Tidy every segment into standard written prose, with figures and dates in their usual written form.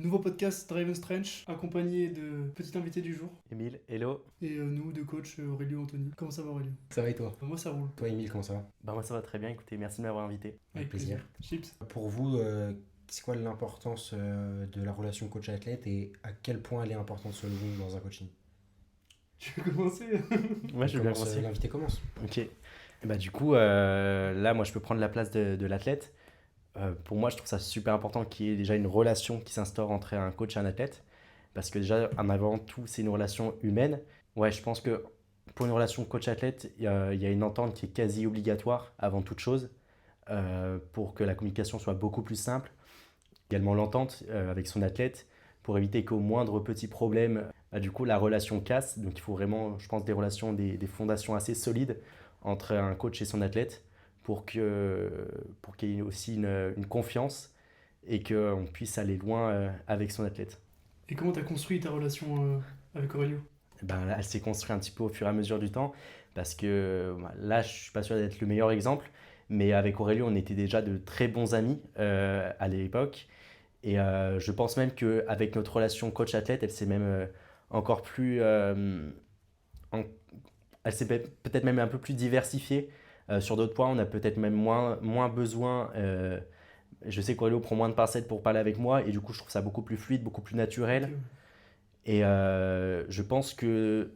Nouveau podcast Drive Strange, accompagné de petit invité du jour. Emile, hello. Et nous, deux coachs, Aurélio, Anthony. Comment ça va, Aurélio? Ça va et toi? Moi, ça roule. Toi, Emile, comment ça va? Bah moi ça va très bien, écoutez, merci de m'avoir invité. Avec plaisir. Chips. Pour vous, c'est quoi l'importance de la relation coach-athlète et à quel point elle est importante selon vous dans un coaching? Tu veux commencer? Moi je vais bien Commence, commencer. L'invité commence. Ok. Et bah du coup, là moi je peux prendre la place de l'athlète. Pour moi je trouve ça super important qu'il y ait déjà une relation qui s'instaure entre un coach et un athlète. Parce que déjà, en avant tout, c'est une relation humaine. Ouais, je pense que pour une relation coach-athlète, il y a une entente qui est quasi obligatoire avant toute chose pour que la communication soit beaucoup plus simple. Également l'entente avec son athlète pour éviter qu'au moindre petit problème, du coup, la relation casse. Donc il faut vraiment, je pense, des relations, des fondations assez solides entre un coach et son athlète pour qu'il y ait aussi une confiance et qu'on puisse aller loin avec son athlète. Et comment t'as construit ta relation avec Aurélio? Ben, elle s'est construite un petit peu au fur et à mesure du temps parce que là, je suis pas sûr d'être le meilleur exemple, mais avec Aurélio, on était déjà de très bons amis à l'époque. Et je pense même qu'avec notre relation coach-athlète, elle s'est même encore plus. Elle s'est peut-être même un peu plus diversifiée. Sur d'autres points, on a peut-être même moins besoin. Je sais qu'Aurélio prend moins de pincettes pour parler avec moi, et du coup, je trouve ça beaucoup plus fluide, beaucoup plus naturel. Ok. Et je pense que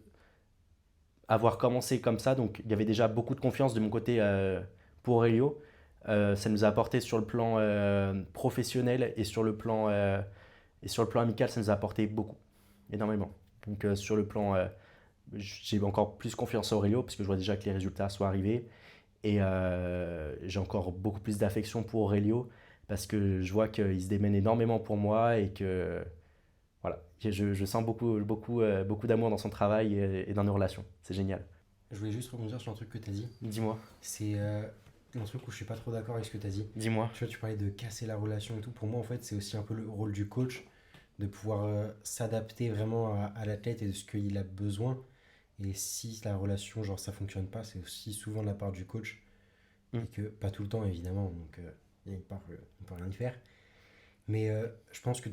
avoir commencé comme ça, donc il y avait déjà beaucoup de confiance de mon côté pour Aurélio. Ça nous a apporté sur le plan professionnel et sur le plan amical, ça nous a apporté beaucoup, énormément. Donc sur le plan, j'ai encore plus confiance à Aurélio parce que je vois déjà que les résultats sont arrivés. Et j'ai encore beaucoup plus d'affection pour Aurélio parce que je vois qu'il se démène énormément pour moi et que voilà, je sens beaucoup d'amour dans son travail et dans nos relations. C'est génial. Je voulais juste rebondir sur un truc que tu as dit. Dis-moi, C'est un truc où je suis pas trop d'accord avec ce que tu as dit. dis-moi. Tu vois, tu parlais de casser la relation et tout. Pour moi, en fait, c'est aussi un peu le rôle du coach de pouvoir s'adapter vraiment à l'athlète et de ce qu'il a besoin. Et si la relation, genre, ça fonctionne pas, c'est aussi souvent de la part du coach. Mm. Et que, pas tout le temps, évidemment. Donc, il y a une part, on peut rien y faire. Mais je pense que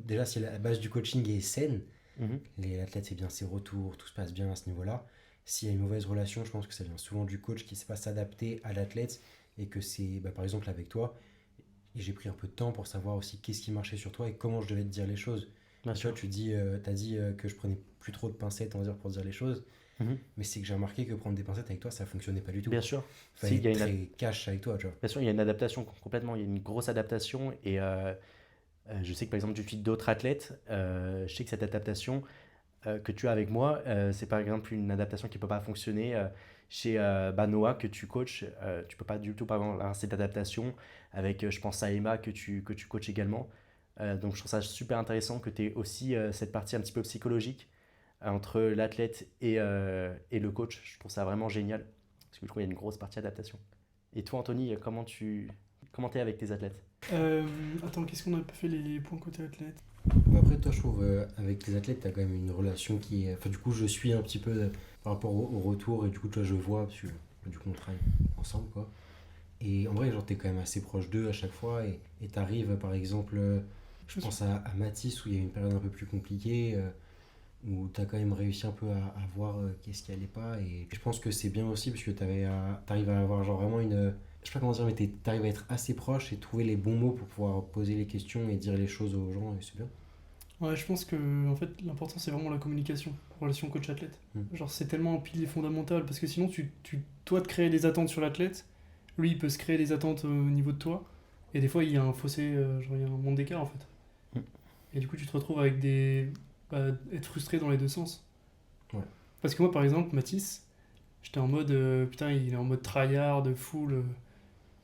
déjà, si la base du coaching est saine, Mhm. l'athlète fait bien ses retours, tout se passe bien à ce niveau-là. S'il y a une mauvaise relation, je pense que ça vient souvent du coach qui ne sait pas s'adapter à l'athlète et que c'est, par exemple, avec toi, et j'ai pris un peu de temps pour savoir aussi qu'est-ce qui marchait sur toi et comment je devais te dire les choses. Bien Et tu vois, sûr. tu dis, t'as dit que je prenais plus trop de pincettes, on va dire, pour dire les choses, Mhm. mais c'est que j'ai remarqué que prendre des pincettes avec toi, ça fonctionnait pas du tout. Bien sûr. Fallait Si, il y a être une, très cash avec toi, tu vois. bien sûr, il y a une adaptation complètement. Il y a une grosse adaptation et je sais que par exemple, tu suis d'autres athlètes. Je sais que cette adaptation que tu as avec moi, c'est par exemple une adaptation qui ne peut pas fonctionner chez Noah que tu coaches. Tu peux pas du tout pas avoir cette adaptation avec, je pense, à Emma que tu coaches également. Donc je trouve ça super intéressant que tu aies aussi cette partie un petit peu psychologique entre l'athlète et le coach. Je trouve ça vraiment génial parce que je trouve qu'il y a une grosse partie adaptation. Et toi, Anthony, comment t'es avec tes athlètes? Attends, qu'est-ce qu'on a fait les points côté athlète? Bon, après, toi, je trouve, avec tes athlètes, tu as quand même une relation qui est. Enfin, du coup, je suis un petit peu par rapport au retour, et du coup, toi, je vois, parce que du coup, on travaille ensemble, quoi. Et en vrai, genre, t'es quand même assez proche d'eux à chaque fois, et t'arrives, par exemple, je pense à Mathis, où il y a eu une période un peu plus compliquée, où t'as quand même réussi un peu à voir qu'est-ce qui allait pas, et je pense que c'est bien aussi, parce que t'arrives à avoir, genre, vraiment une. Je sais pas comment dire, mais t'arrives à être assez proche et trouver les bons mots pour pouvoir poser les questions et dire les choses aux gens, et c'est bien. Ouais, je pense que en fait, l'important c'est vraiment la communication, relation coach-athlète. Mm. Genre, c'est tellement un pilier fondamental parce que sinon, toi, te créer des attentes sur l'athlète, lui, il peut se créer des attentes au niveau de toi, et des fois, il y a un fossé, genre, il y a un monde d'écart en fait. Mm. Et du coup, tu te retrouves avec être frustré dans les deux sens. Ouais. Parce que moi, par exemple, Mathis, j'étais en mode, putain, il est en mode tryhard, full,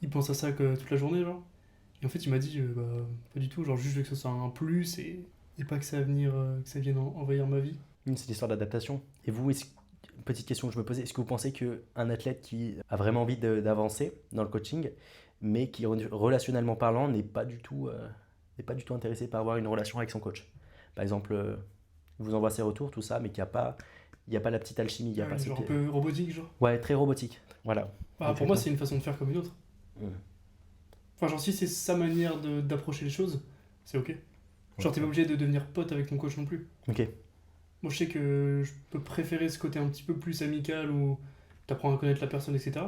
il pense à ça que toute la journée, genre. Et en fait, il m'a dit, pas du tout, genre, juste je veux que ça soit un plus et pas que ça, que ça vienne envahir ma vie. C'est l'histoire d'adaptation. Et vous, petite question que je me posais, est-ce que vous pensez qu'un athlète qui a vraiment envie d'avancer dans le coaching, mais qui relationnellement parlant n'est pas du tout intéressé par avoir une relation avec son coach? Par exemple, il vous envoie ses retours, tout ça, mais il n'y a pas la petite alchimie, il n'y a Ah pas oui, cette... genre un peu robotique, genre. Ouais, très robotique. Voilà. Bah, pour moi, c'est une façon de faire comme une autre. Mmh. Enfin, genre, si c'est sa manière d'approcher les choses, c'est ok. Genre, t'es pas obligé de devenir pote avec ton coach non plus. Ok. Moi, je sais que je peux préférer ce côté un petit peu plus amical où t'apprends à connaître la personne, etc.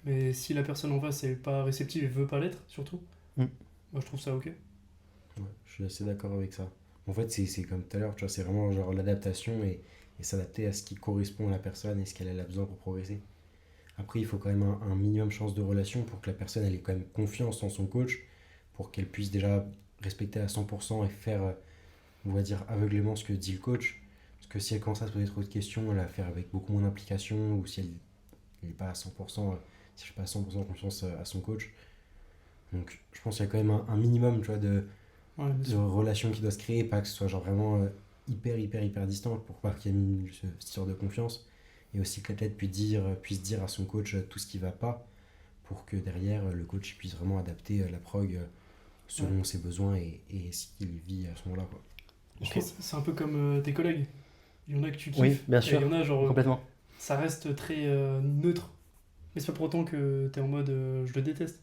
Mais si la personne en face est pas réceptive et veut pas l'être, surtout, Mm. moi je trouve ça ok. Ouais, je suis assez d'accord avec ça. En fait, c'est comme tout à l'heure, tu vois, c'est vraiment genre l'adaptation et s'adapter à ce qui correspond à la personne et ce qu'elle a besoin pour progresser. Après, il faut quand même un minimum de chance de relation pour que la personne elle ait quand même confiance en son coach, pour qu'elle puisse déjà respecter à 100% et faire, on va dire, aveuglément ce que dit le coach. Parce que si elle commence à se poser trop de questions, elle va faire avec beaucoup moins d'implication, ou si elle n'est pas à 100%, si je n'ai pas à 100% confiance à son coach. Donc, je pense qu'il y a quand même un minimum, tu vois, Ouais, bien de sûr. relation qui doit se créer, pas que ce soit genre vraiment hyper distant pour pas qu'il y ait ce tir de confiance. Et aussi que l'athlète puisse dire à son coach tout ce qui va pas pour que derrière le coach puisse vraiment adapter la prog selon ses besoins et ce qu'il vit à ce moment-là, quoi. Je Ok. pense que c'est un peu comme tes collègues. Il y en a que tu kiffes, Oui, bien et sûr. il y en a genre Complètement. ça reste très neutre. Mais c'est pas pour autant que t'es en mode je le déteste.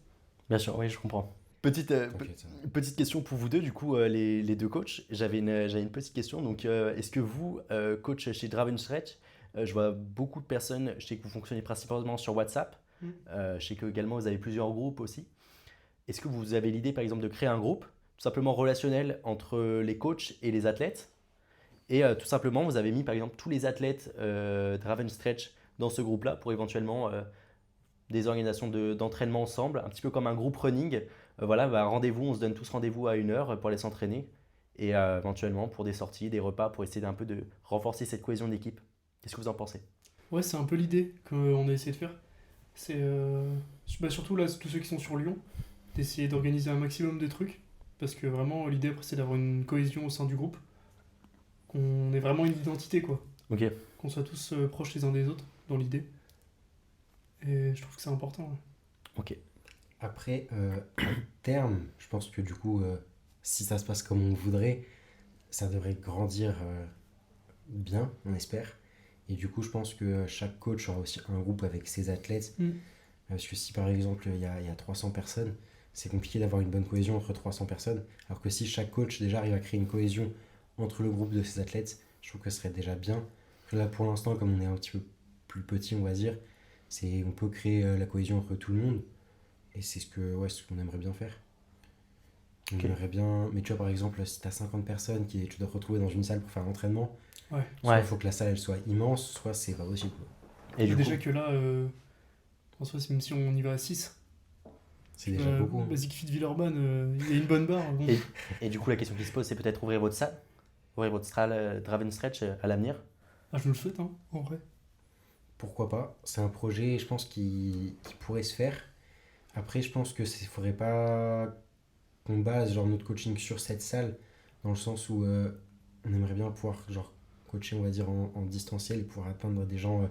Bien sûr, oui, je comprends. T'inquiète, ça. Petite question pour vous deux, du coup, les deux coachs. J'avais une petite question. Donc, est-ce que vous, coach chez Dravenstretch, je vois beaucoup de personnes, je sais que vous fonctionnez principalement sur WhatsApp. Mm. Je sais que également vous avez plusieurs groupes aussi. Est-ce que vous avez l'idée, par exemple, de créer un groupe, tout simplement relationnel entre les coachs et les athlètes? Et tout simplement, vous avez mis, par exemple, tous les athlètes Dravenstretch dans ce groupe-là pour éventuellement des organisations d'entraînement ensemble, un petit peu comme un groupe running. Voilà, bah, rendez-vous, on se donne tous rendez-vous à 1 heure pour aller s'entraîner et éventuellement pour des sorties, des repas, pour essayer d'un peu de renforcer cette cohésion d'équipe. Qu'est-ce que vous en pensez? Ouais, c'est un peu l'idée qu'on a essayé de faire. C'est surtout là, tous ceux qui sont sur Lyon, d'essayer d'organiser un maximum de trucs. Parce que vraiment, l'idée après, c'est d'avoir une cohésion au sein du groupe. Qu'on ait vraiment une identité, quoi. Ok, Qu'on soit tous proches les uns des autres, dans l'idée. Et je trouve que c'est important. Ouais. ok, Après, à terme, je pense que du coup, si ça se passe comme on voudrait, ça devrait grandir bien, on espère. Et du coup, je pense que chaque coach aura aussi un groupe avec ses athlètes. Mm. Parce que si par exemple il y a 300 personnes, c'est compliqué d'avoir une bonne cohésion entre 300 personnes. Alors que si chaque coach déjà arrive à créer une cohésion entre le groupe de ses athlètes, je trouve que ce serait déjà bien. Là pour l'instant, comme on est un petit peu plus petit, on va dire, on peut créer la cohésion entre tout le monde. Et c'est ce qu'on aimerait bien faire. On Ok. aimerait bien, mais tu vois par exemple, si tu as 50 personnes tu dois te retrouver dans une salle pour faire l'entraînement, Ouais. soit il ouais. faut que la salle elle soit immense, soit c'est pas possible, quoi. Et du Déjà coup, que là, en soi, même si on y va à 6, C'est déjà beaucoup, hein. Basic Fit Villeurbanne, il y a une bonne barre. Bon. et du coup, la question qui se pose, c'est peut-être ouvrir votre salle, Dravenstretch à l'avenir. Ah, je me le souhaite, hein, en vrai. Pourquoi pas? C'est un projet, je pense, qui pourrait se faire. Après, je pense que faudrait pas qu'on base genre notre coaching sur cette salle, dans le sens où on aimerait bien pouvoir genre coacher, on va dire, en distanciel et pouvoir atteindre des gens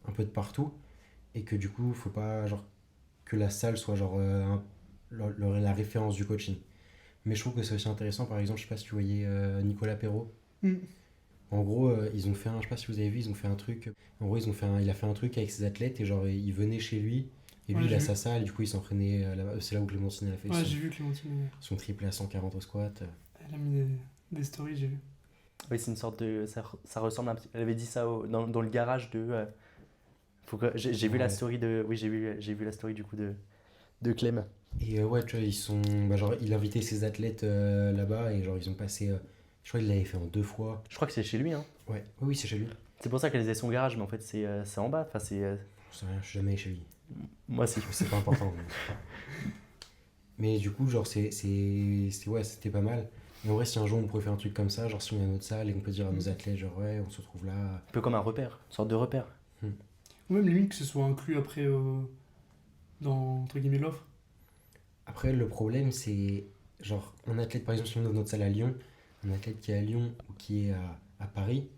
un peu de partout. Et que du coup, faut pas genre que la salle soit genre la référence du coaching. Mais je trouve que c'est aussi intéressant, par exemple, je sais pas si tu voyais Nicolas Perrault. Mm. En gros, ils ont fait je sais pas si vous avez vu, ils ont fait un truc. En gros, il a fait un truc avec ses athlètes et genre ils venaient chez lui et lui Ouais, il a j'ai sa vu. salle et du coup il s'entraînait là-bas. C'est là où Clémentine elle a fait Ouais, j'ai vu Clémentine. son triple à 140 au squat. Elle a mis des stories, j'ai vu. Oui, c'est une sorte de. Ça ressemble un petit. Elle avait dit ça dans le garage de. J'ai vu la Ouais. story de. Oui, j'ai vu la story du coup de Clem. Et ouais, tu vois, genre, il invitait ses athlètes là-bas et genre ils ont passé. Je crois qu'il l'avait fait en 2 fois. Je crois que c'est chez lui, hein. Ouais, oui, oui, c'est chez lui. C'est pour ça qu'elle disait son garage, mais en fait, c'est en bas. Enfin, Je sais rien, je suis jamais allé chez lui. moi, si. C'est pas important. Mais du coup, genre, ouais, c'était pas mal. Et en vrai, si un jour on pourrait faire un truc comme ça, genre si on est à notre salle et qu'on peut dire à nos athlètes, genre ouais, on se retrouve là. Un peu comme un repère, une sorte de repère. Ou même limite que ce soit inclus après dans, entre guillemets, l'offre. Après, le problème, c'est genre un athlète, par exemple, si on ouvre notre salle à Lyon, un athlète qui est à Lyon ou qui est à Paris,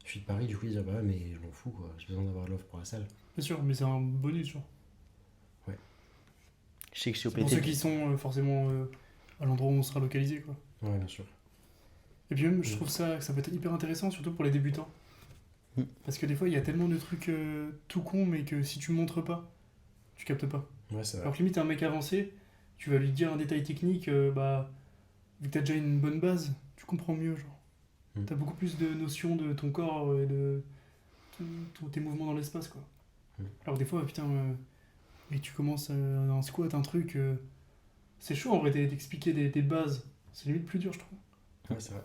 je suis de Paris, du coup, il dit bah ouais, mais je m'en fous quoi, j'ai besoin d'avoir l'offre pour la salle. Bien sûr, mais c'est un bonus, genre. Je sais que chez C'est pour ceux OPT. qui sont forcément à l'endroit où on sera localisé, quoi. Ouais, bien sûr. Et puis même, je trouve que ça peut être hyper intéressant, surtout pour les débutants. Mm. Parce que des fois, il y a tellement de trucs tout cons, mais que si tu montres pas, tu captes pas. Ouais, c'est vrai. Alors que limite, un mec avancé, tu vas lui dire un détail technique, bah, vu que t'as déjà une bonne base, tu comprends mieux, genre. Mm. T'as beaucoup plus de notions de ton corps et de tes mouvements dans l'espace, quoi. Mm. Alors des fois, putain, mais tu commences un squat, un truc, c'est chaud en vrai d'expliquer des bases. C'est limite plus dur, je trouve. Ouais, c'est vrai.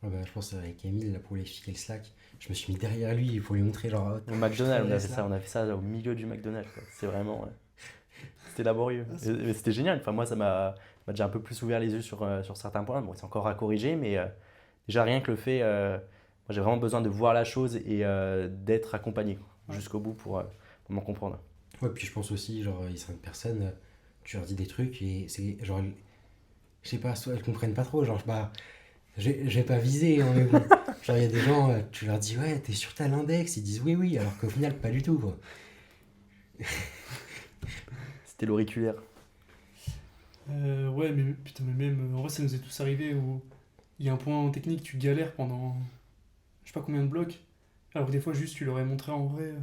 Ouais, bah, je pense avec Emile, là, pour lui expliquer le slack, je me suis mis derrière lui pour lui montrer, genre, Au McDonald's, là. on a fait ça au milieu du McDonald's, quoi. C'est vraiment. C'était laborieux. Ah, c'est- Mais c'était génial. Enfin, moi, ça m'a déjà un peu plus ouvert les yeux sur certains points. Bon, c'est encore à corriger, mais déjà rien que le fait. Moi, j'ai vraiment besoin de voir la chose et d'être accompagné quoi, Ouais. jusqu'au bout pour m'en comprendre. Ouais, puis je pense aussi, genre, il y a certaines personnes, tu leur dis des trucs et c'est genre, je sais pas, soit elles comprennent pas trop, genre, bah, j'ai pas visé, hein, mais bon. Genre, il y a des gens, tu leur dis, ouais, t'es sur tel index, ils disent oui, oui, alors qu'au final, pas du tout, quoi. C'était l'auriculaire. Ouais, mais putain, mais même, en vrai, ça nous est tous arrivé où il y a un point technique, tu galères pendant je sais pas combien de blocs, alors que des fois, juste, tu l'aurais montré en vrai,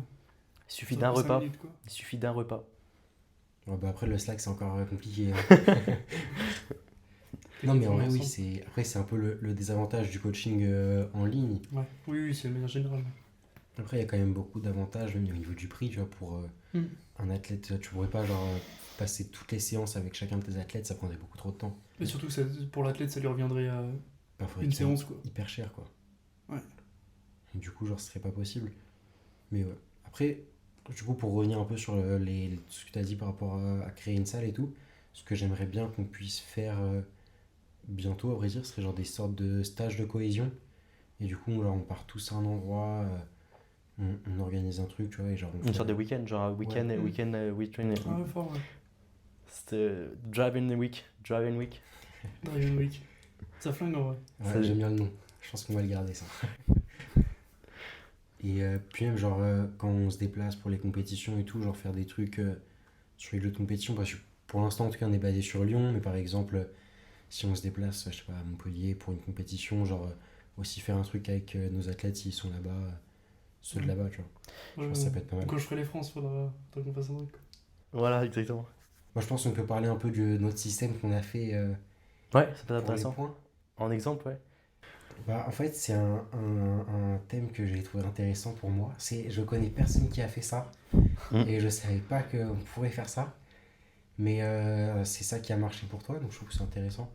Il suffit ça d'un aurait pris cinq repas. minutes, quoi. Il suffit d'un repas. Ouais, bah, après, le slack, c'est encore compliqué, hein. T'es Non, mais en content vrai, oui, ensemble. après, c'est un peu le désavantage du coaching en ligne. Ouais, oui, oui, c'est de manière générale. Après, il y a quand même beaucoup d'avantages, même au niveau du prix, tu vois, pour Mm. un athlète, tu pourrais pas, genre, passer toutes les séances avec chacun de tes athlètes, ça prendrait beaucoup trop de temps. Et surtout, pour l'athlète, ça lui reviendrait à Parfois, une séance, quoi. hyper cher, quoi. Ouais. Et du coup, genre, ce serait pas possible. Mais ouais. Après, du coup, pour revenir un peu sur ce que tu as dit par rapport à créer une salle et tout, ce que j'aimerais bien qu'on puisse faire bientôt, à vrai dire, ce serait genre des sortes de stages de cohésion. Et du coup, genre, on part tous à un endroit, on organise un truc, tu vois, et genre, on Une fait. sorte de week-end, genre un week-end, Ouais. week-end. Ah ouais, fort, ouais. C'était Drive-in Week. Drive-in Week. Drive Week. Ça flingue, en vrai. Ouais, Ça- j'aime bien le nom. Je pense qu'on va le garder, ça. Et puis même, genre, quand on se déplace pour les compétitions et tout, genre faire des trucs sur les lieux de compétition, parce que pour l'instant, en tout cas, on est basé sur Lyon, mais par exemple, si on se déplace, je sais pas, à Montpellier pour une compétition, genre, aussi faire un truc avec nos athlètes s'ils sont là-bas, ceux de là-bas, tu vois. Je Ouais, pense que ça peut être pas mal. Quand je ferai les France, faudra qu'on fasse un truc, quoi. Voilà, exactement. Moi, je pense qu'on peut parler un peu de notre système qu'on a fait Ouais, c'est pour les intéressant. points. En exemple, ouais. Bah, en fait, c'est un thème que j'ai trouvé intéressant pour moi. Je connais personne qui a fait ça et je savais pas qu'on pourrait faire ça. Mais c'est ça qui a marché pour toi, donc je trouve que c'est intéressant.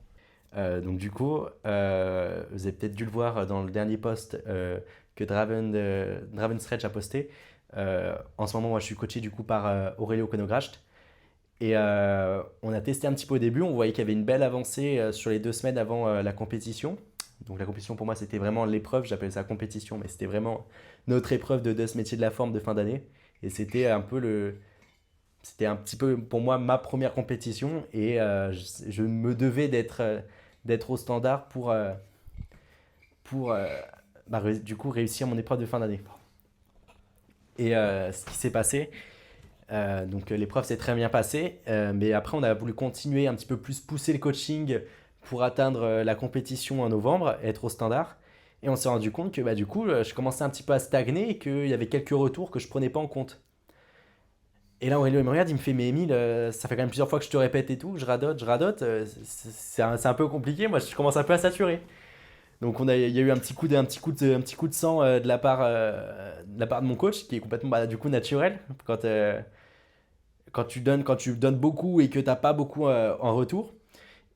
Donc du coup, vous avez peut-être dû le voir dans le dernier post que Draven Stretch a posté. En ce moment, moi, je suis coaché du coup par Aurélio Konogracht. Et on a testé un petit peu au début. On voyait qu'il y avait une belle avancée sur les 2 semaines avant la compétition. Donc la compétition pour moi, c'était vraiment l'épreuve. J'appelle ça compétition, mais c'était vraiment notre épreuve de ce métier de la forme de fin d'année. Et c'était un petit peu pour moi ma première compétition et je me devais d'être au standard pour du coup réussir mon épreuve de fin d'année. Et ce qui s'est passé, donc l'épreuve s'est très bien passée, mais après on a voulu continuer un petit peu plus pousser le coaching pour atteindre la compétition en novembre, être au standard. Et on s'est rendu compte que du coup je commençais un petit peu à stagner et qu'il y avait quelques retours que je prenais pas en compte. Et là, Aurélio, il me regarde, il me fait, mais Émile, ça fait quand même plusieurs fois que je te répète et tout, je radote, c'est un peu compliqué, moi je commence un peu à saturer. Donc il y a eu un petit coup de sang de la part de mon coach, qui est complètement du coup naturel, quand tu donnes beaucoup et que tu n'as pas beaucoup en retour.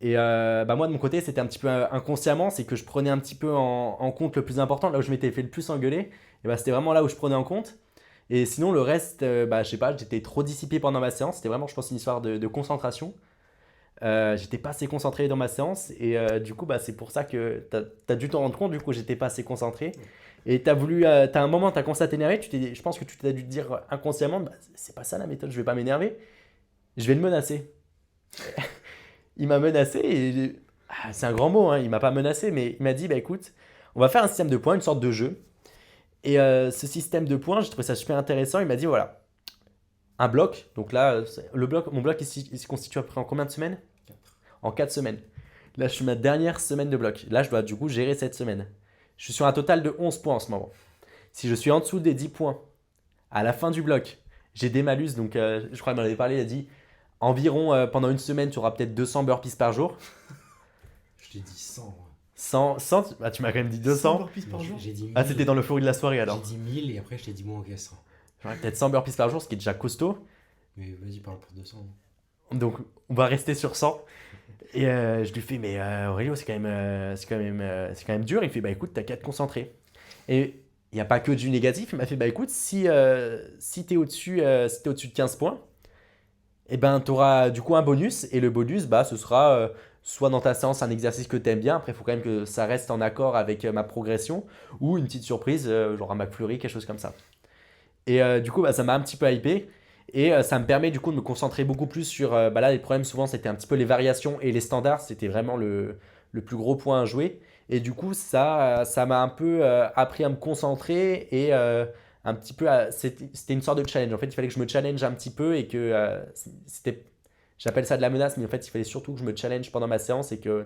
Et moi de mon côté, c'était un petit peu inconsciemment, c'est que je prenais un petit peu en compte le plus important, là où je m'étais fait le plus engueuler, et c'était vraiment là où je prenais en compte. Et sinon, le reste, je sais pas, j'étais trop dissipé pendant ma séance. C'était vraiment, je pense, une histoire de concentration. J'étais pas assez concentré dans ma séance. Et du coup, c'est pour ça que tu as dû t'en rendre compte. Du coup, j'étais pas assez concentré. Et tu as un moment, tu as commencé à t'énerver. Je pense que tu t'as dû te dire inconsciemment, c'est pas ça la méthode, je vais pas m'énerver. Je vais le menacer. Il m'a menacé et c'est un grand mot, hein, il m'a pas menacé, mais il m'a dit, écoute, on va faire un système de points, une sorte de jeu. Et ce système de points, j'ai trouvé ça super intéressant. Il m'a dit voilà, un bloc. Donc là, mon bloc, il se constitue après en combien de semaines? 4. En 4 semaines. Là, je suis ma dernière semaine de bloc. Là, je dois du coup gérer cette semaine. Je suis sur un total de 11 points en ce moment. Si je suis en dessous des 10 points à la fin du bloc, j'ai des malus. Donc, je crois qu'il m'en avait parlé. Il a dit environ pendant une semaine, tu auras peut-être 200 burpees par jour. Je t'ai dit 100. Ouais. 100, ah, tu m'as quand même dit 200. burpees par jour. J'ai dit 1000. Ah, c'était dans l'euphorie de la soirée alors. J'ai dit 1000 et après je t'ai dit bon, ok, 100. J'aurais peut-être 100 burpees par jour, ce qui est déjà costaud. Mais vas-y, parle pour 200. Donc, on va rester sur 100. Et je lui fais, mais Aurélio, c'est quand même dur. Il fait, bah écoute, t'as qu'à te concentrer. Et il n'y a pas que du négatif. Il m'a fait, bah écoute, si t'es au-dessus de 15 points, et ben t'auras du coup un bonus. Et le bonus, bah ce sera soit dans ta séance un exercice que t'aimes bien. Après, il faut quand même que ça reste en accord avec ma progression. Ou une petite surprise, genre un McFlurry, quelque chose comme ça. Et du coup, bah, ça m'a un petit peu hypé. Et ça me permet du coup de me concentrer beaucoup plus sur. Bah là, les problèmes souvent, c'était un petit peu les variations et les standards. C'était vraiment le plus gros point à jouer. Et du coup, ça m'a un peu appris à me concentrer et un petit peu. C'était une sorte de challenge. En fait, il fallait que je me challenge un petit peu et que c'était. J'appelle ça de la menace, mais en fait, il fallait surtout que je me challenge pendant ma séance et que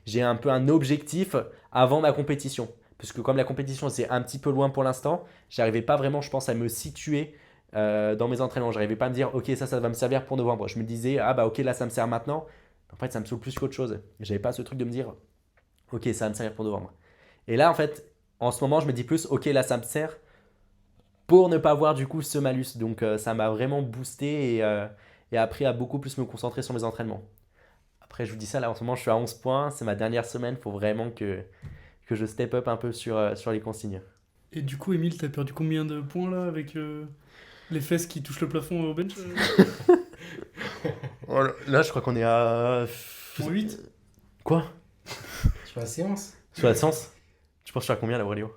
j'ai un peu un objectif avant ma compétition. Parce que comme la compétition, c'est un petit peu loin pour l'instant, j'arrivais pas vraiment, je pense, à me situer dans mes entraînements. J'arrivais pas à me dire, ok, ça va me servir pour novembre. Je me disais, ah bah ok, là, ça me sert maintenant. En fait, ça me saoule plus qu'autre chose. J'avais pas ce truc de me dire, ok, ça va me servir pour novembre. Et là, en fait, en ce moment, je me dis plus, ok, là, ça me sert pour ne pas avoir du coup ce malus. Donc, ça m'a vraiment boosté et appris à beaucoup plus me concentrer sur mes entraînements. Après, je vous dis ça, là, en ce moment, je suis à 11 points. C'est ma dernière semaine. Il faut vraiment que je step up un peu sur les consignes. Et du coup, Emile, t'as perdu combien de points là avec les fesses qui touchent le plafond au bench Là, je crois qu'on est à. Moins 8. Quoi? Sur la séance? Sur la séance? Tu penses que je suis à combien là, Aurélio?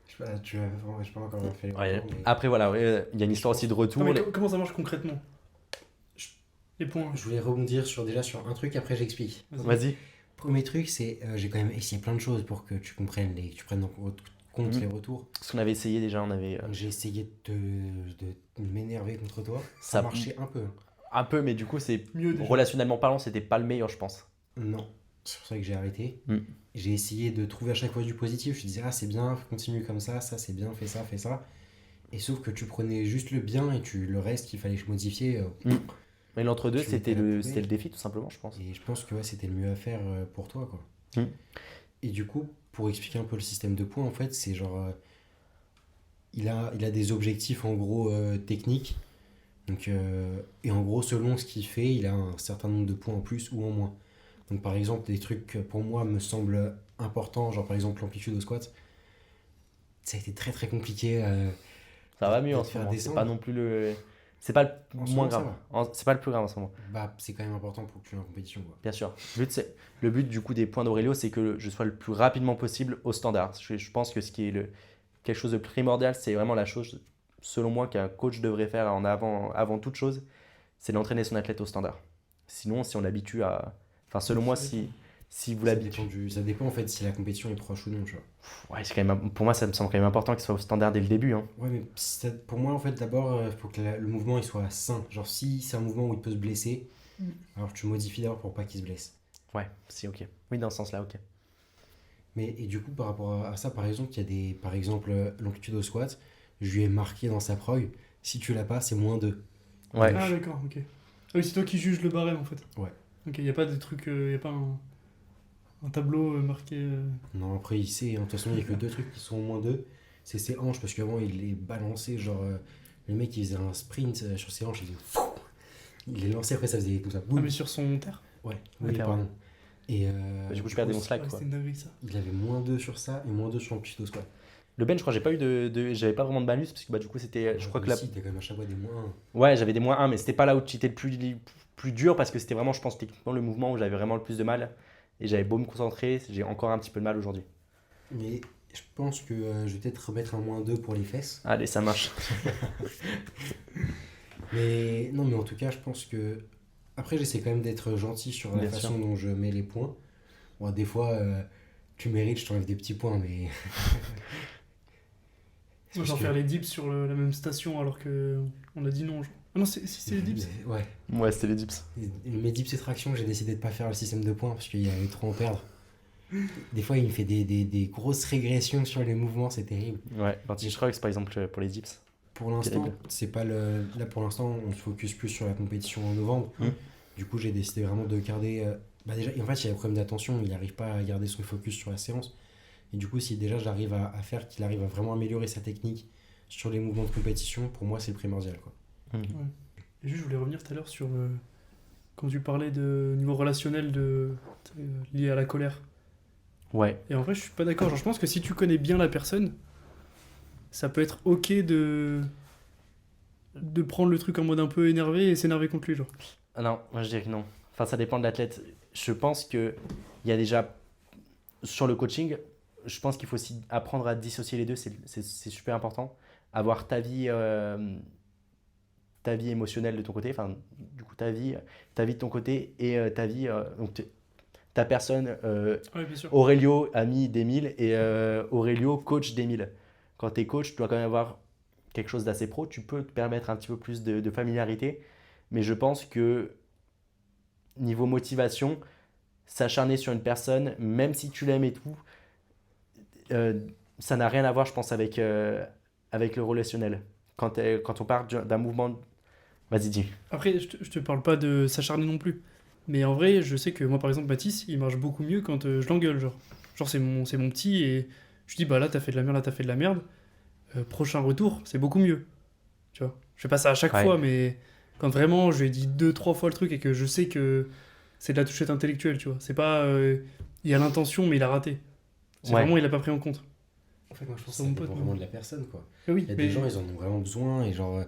Je sais pas, tu as vraiment, je sais pas encore comment fait les Ouais. retours, mais Après, voilà, ouais, il y a une histoire aussi de retour. Comment ça marche concrètement Les points. je voulais rebondir déjà sur un truc, après j'explique. Vas-y. Premier truc, c'est j'ai quand même essayé plein de choses pour que tu comprennes que tu prennes en compte les retours. Ce qu'on avait essayé déjà, on avait. J'ai essayé de m'énerver contre toi. Ça- Ça marchait un peu. Un peu, mais du coup, c'est Mieux déjà. relationnellement parlant, c'était pas le meilleur, je pense. Non, c'est pour ça que j'ai arrêté. Mm. J'ai essayé de trouver à chaque fois du positif. Je disais, ah, c'est bien, continue comme ça c'est bien, fais ça, fais ça. Et sauf que tu prenais juste le bien et le reste qu'il fallait modifier. Mais l'entre-deux, Tu c'était mettais la le poubelle. défi, tout simplement, je pense. Et je pense que ouais, c'était le mieux à faire pour toi, quoi. Mm. Et du coup, pour expliquer un peu le système de points, en fait, c'est genre. Il a des objectifs en gros techniques. Donc, et en gros, selon ce qu'il fait, il a un certain nombre de points en plus ou en moins. Donc, par exemple, des trucs que pour moi me semblent importants, genre par exemple l'amplitude au squat, ça a été très très compliqué. Ça va de mieux en te ce faire moment. C'est descendre. pas non plus le. C'est pas le En ce moins moment, ça grave. C'est pas le plus grave en ce moment. Bah, c'est quand même important pour que tu aies en compétition, quoi. Bien sûr. Le but du coup des points d'Aurélio, c'est que je sois le plus rapidement possible au standard. Je pense que ce qui est quelque chose de primordial, c'est vraiment la chose, selon moi, qu'un coach devrait faire avant toute chose, c'est d'entraîner son athlète au standard. Sinon, si on l'habitue à. Enfin, selon moi, si vous l'habituez. Ça dépend en fait si la compétition est proche ou non, tu vois. Ouais, c'est quand même, pour moi, ça me semble quand même important qu'il soit au standard dès le début. Hein. Ouais, mais pour moi, en fait, d'abord, il faut que le mouvement il soit sain. Genre, si c'est un mouvement où il peut se blesser, alors tu modifies d'abord pour pas qu'il se blesse. Ouais, si, ok. Oui, dans ce sens-là, ok. Mais, et du coup, par rapport à ça, par exemple, il y a par exemple, l'amplitude au squat, je lui ai marqué dans sa prog, si tu l'as pas, c'est moins 2. Ouais. Ah d'accord, ok. Ah oui, c'est toi qui juges le barème en fait. Ouais. Ok, y a pas des trucs, y a pas un tableau marqué. Non, après, il sait, hein. De toute façon, il y a que deux trucs qui sont au moins 2. C'est ses hanches, parce qu'avant, il les balançait, genre, le mec, il faisait un sprint sur ses hanches, il faisait fou. Il les lançait, après, ça faisait comme ça. Ah, mais sur son terre. Ouais, Ouais, oui, clairement. pardon. Et Du coup, je perdais mon slack, Ouais, quoi. c'était une dinguerie ça. il avait moins 2 sur ça et moins 2 sur l'amplitude au squat. Le bench, je crois que j'ai pas eu j'avais pas vraiment de malus, parce que bah, du coup, c'était. Je crois que là. Si, t'as quand même à chaque fois des moins 1. Ouais, j'avais des moins 1, mais c'était pas là où tu étais le plus dur, parce que c'était vraiment, je pense, techniquement le mouvement où j'avais vraiment le plus de mal. Et j'avais beau me concentrer, j'ai encore un petit peu de mal aujourd'hui. Mais je pense que je vais peut-être remettre un moins 2 pour les fesses. Allez, ça marche. Mais non, mais en tout cas, je pense que. Après, j'essaie quand même d'être gentil sur la Bien façon sûr. dont je mets les points. Bon, des fois, tu mérites, je t'enlève des petits points, mais. C'est Moi, parce genre que- faire les dips sur la même station alors que on a dit non. Genre. Ah non, si c'est les dips. Ouais. Ouais, c'était les dips. Mes dips et tractions, j'ai décidé de pas faire le système de points parce qu'il y avait trop à en perdre. Des fois, il me fait des grosses régressions sur les mouvements, c'est terrible. Ouais, vertige shrugs par exemple pour les dips. Pour l'instant, Terrible. c'est pas là pour l'instant, on se focus plus sur la compétition en novembre. Mm. Du coup, j'ai décidé vraiment de garder Bah déjà, et en fait, il y a un problème d'attention, il n'arrive pas à garder son focus sur la séance. Et du coup, si déjà j'arrive à faire qu'il arrive à vraiment améliorer sa technique sur les mouvements de compétition, pour moi, c'est le primordial, quoi. Mhm. Ouais. Et juste, je voulais revenir tout à l'heure sur quand tu parlais de niveau relationnel lié à la colère. Ouais, Et en vrai, je suis pas d'accord. Genre, je pense que si tu connais bien la personne, ça peut être ok de prendre le truc en mode un peu énervé et s'énerver contre lui, genre. ah non, moi je dirais que non. Enfin, ça dépend de l'athlète. Je pense que il y a déjà sur le coaching, je pense qu'il faut aussi apprendre à dissocier les deux, c'est super important. Avoir ta vie émotionnelle de ton côté, enfin, du coup, ta vie de ton côté et ta vie, ta personne, Ouais, bien sûr. Aurelio, ami d'Emile, et Aurelio, coach d'Emile. Quand tu es coach, tu dois quand même avoir quelque chose d'assez pro, tu peux te permettre un petit peu plus de familiarité, mais je pense que niveau motivation, s'acharner sur une personne, même si tu l'aimes et tout, euh, ça n'a rien à voir, je pense, avec le relationnel. Quand on parle d'un mouvement. Vas-y, dis. Après, je te parle pas de s'acharner non plus. Mais en vrai, je sais que moi, par exemple, Mathis, il marche beaucoup mieux quand je l'engueule, genre. Genre, c'est mon petit et je dis, bah là, t'as fait de la merde, là, t'as fait de la merde. Prochain retour, c'est beaucoup mieux. Tu vois. Je fais pas ça à chaque Ouais, fois, mais quand vraiment je lui ai dit deux, trois fois le truc et que je sais que c'est de la touchette intellectuelle, tu vois. C'est pas. Il a l'intention, mais il a raté. C'est ouais, vraiment, il a pas pris en compte. En fait, moi, je pense C'est que ça mon dépend pote, vraiment moi. de la personne, quoi. Mais oui, Il y a des mais. gens, ils en ont vraiment besoin et genre,